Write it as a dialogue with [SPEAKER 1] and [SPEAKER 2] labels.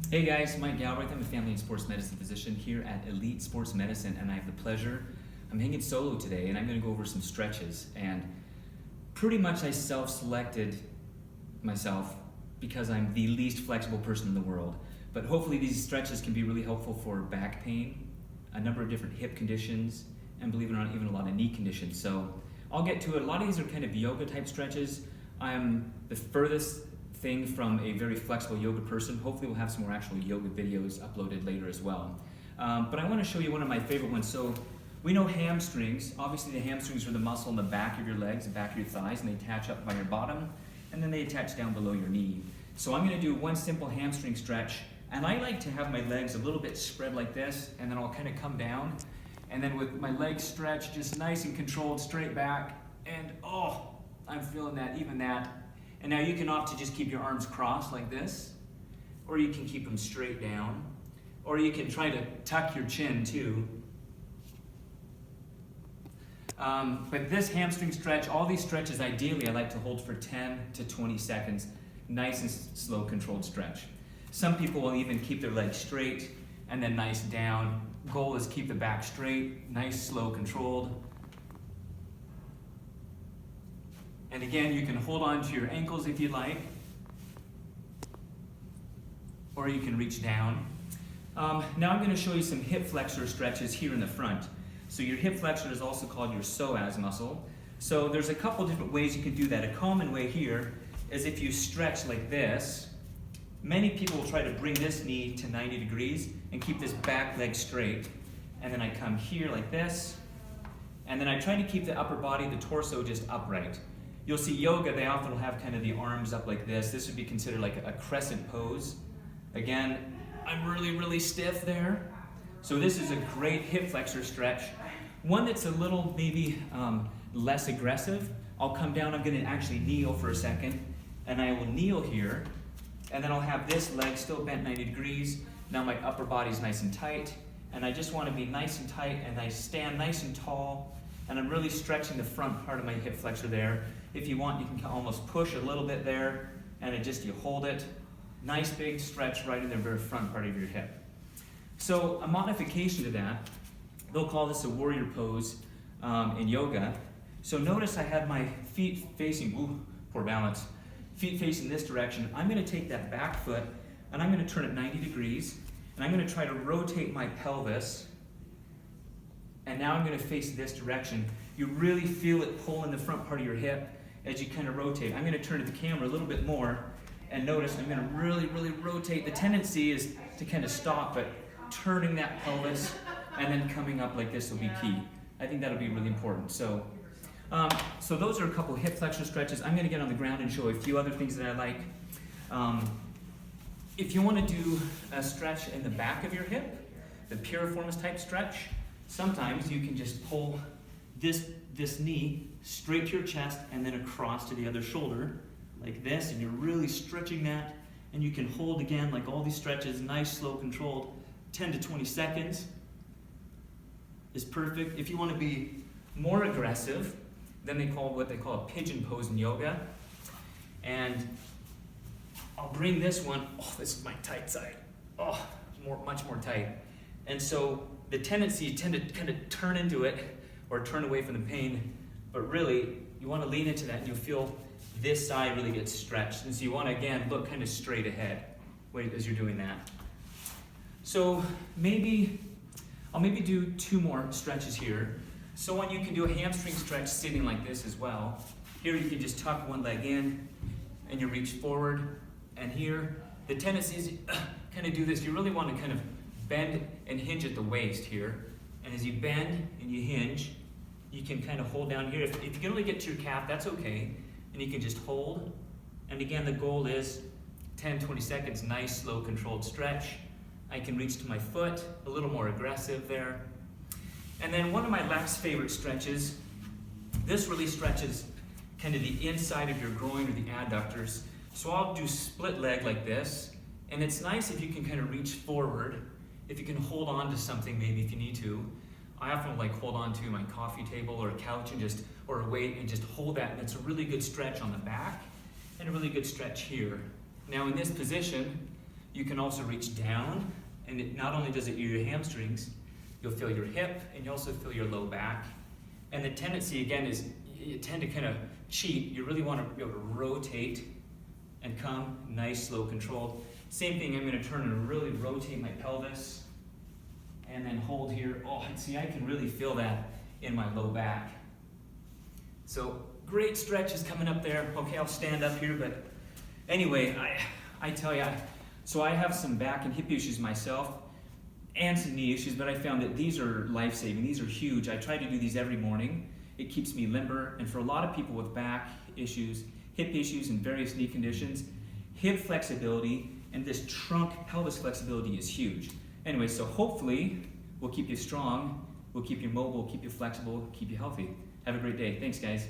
[SPEAKER 1] Hey guys, Mike Galbraith. I'm a family and sports medicine physician here at Elite Sports Medicine, and I have the pleasure, I'm hanging solo today, and I'm going to go over some stretches. And pretty much I self-selected myself because I'm the least flexible person in the world. But hopefully these stretches can be really helpful for back pain, a number of different hip conditions, and believe it or not, even a lot of knee conditions. So I'll get to it. A lot of these are kind of yoga type stretches. I'm the furthest thing from a very flexible yoga person. Hopefully we'll have some more actual yoga videos uploaded later as well. But I want to show you one of my favorite ones. So we know hamstrings. Obviously the hamstrings are the muscle in the back of your legs, the back of your thighs, and they attach up by your bottom, and then they attach down below your knee. So I'm going to do one simple hamstring stretch, and I like to have my legs a little bit spread like this, and then I'll kind of come down, and then with my legs stretched, just nice and controlled, straight back, and oh, I'm feeling that, even that. And now you can opt to just keep your arms crossed like this, or you can keep them straight down, or you can try to tuck your chin too. But this hamstring stretch, all these stretches, ideally I like to hold for 10 to 20 seconds, nice and slow controlled stretch. Some people will even keep their legs straight and then nice down. Goal is keep the back straight, nice, slow, controlled. And again, you can hold on to your ankles if you like, or you can reach down. Now I'm going to show you some hip flexor stretches here in the front. So your hip flexor is also called your psoas muscle. So there's a couple different ways you can do that. A common way here is if you stretch like this. Many people will try to bring this knee to 90 degrees and keep this back leg straight. And then I come here like this. And then I try to keep the upper body, the torso, just upright. You'll see yoga, they often will have kind of the arms up like this. This would be considered like a crescent pose. Again, I'm really stiff there. So this is a great hip flexor stretch. One that's a little maybe less aggressive. I'll come down, I'm gonna actually kneel for a second, and I will kneel here, and then I'll have this leg still bent 90 degrees. Now my upper body's nice and tight, and I just wanna be nice and tight, and I stand nice and tall, and I'm really stretching the front part of my hip flexor there. If you want, you can almost push a little bit there, and you hold it. Nice big stretch right in the very front part of your hip. So a modification to that, they'll call this a warrior pose in yoga. So notice I have my feet facing, poor balance, feet facing this direction. I'm gonna take that back foot, and I'm gonna turn it 90 degrees, and I'm gonna try to rotate my pelvis, and now I'm gonna face this direction. You really feel it pull in the front part of your hip as you kind of rotate. I'm gonna turn to the camera a little bit more, and notice I'm gonna really rotate. The tendency is to kind of stop, but turning that pelvis and then coming up like this will be key. I think that'll be really important. So those are a couple hip flexor stretches. I'm gonna get on the ground and show a few other things that I like. If you wanna do a stretch in the back of your hip, the piriformis type stretch, sometimes you can just pull this knee straight to your chest and then across to the other shoulder like this, and you're really stretching that, and you can hold again like all these stretches, nice, slow, controlled, 10 to 20 seconds is perfect. If you want to be more aggressive, then what they call a pigeon pose in yoga, and I'll bring this one, this is my tight side, much more tight, and so the tendency, you tend to kind of turn into it or turn away from the pain, but really you want to lean into that and you'll feel this side really gets stretched. And so you want to, again, look kind of straight ahead as you're doing that. So I'll maybe do two more stretches here. So one, you can do a hamstring stretch sitting like this as well. Here you can just tuck one leg in and you reach forward. And here, the tendency is kind of do this. You really want to kind of bend and hinge at the waist here. And as you bend and you hinge, you can kind of hold down here. If you can only get to your calf, that's okay. And you can just hold. And again, the goal is 10, 20 seconds, nice, slow, controlled stretch. I can reach to my foot, a little more aggressive there. And then one of my last favorite stretches, this really stretches kind of the inside of your groin or the adductors. So I'll do split leg like this. And it's nice if you can kind of reach forward, if you can hold on to something maybe if you need to. I often like hold on to my coffee table or a couch and or a weight and just hold that, and it's a really good stretch on the back and a really good stretch here. Now in this position, You can also reach down, and it not only does it your hamstrings, you'll feel your hip, and you also feel your low back. And the tendency, again, is you tend to kind of cheat. You really want to be able to rotate and come nice, slow, controlled. Same thing, I'm going to turn and really rotate my pelvis, and then hold here. Oh, see, I can really feel that in my low back. So great stretches coming up there. Okay, I'll stand up here, but anyway, I tell you, so I have some back and hip issues myself and some knee issues, but I found that these are life-saving. These are huge. I try to do these every morning. It keeps me limber, and for a lot of people with back issues, hip issues, and various knee conditions, hip flexibility and this trunk pelvis flexibility is huge. Anyway, so hopefully we'll keep you strong, we'll keep you mobile, keep you flexible, keep you healthy. Have a great day. Thanks, guys.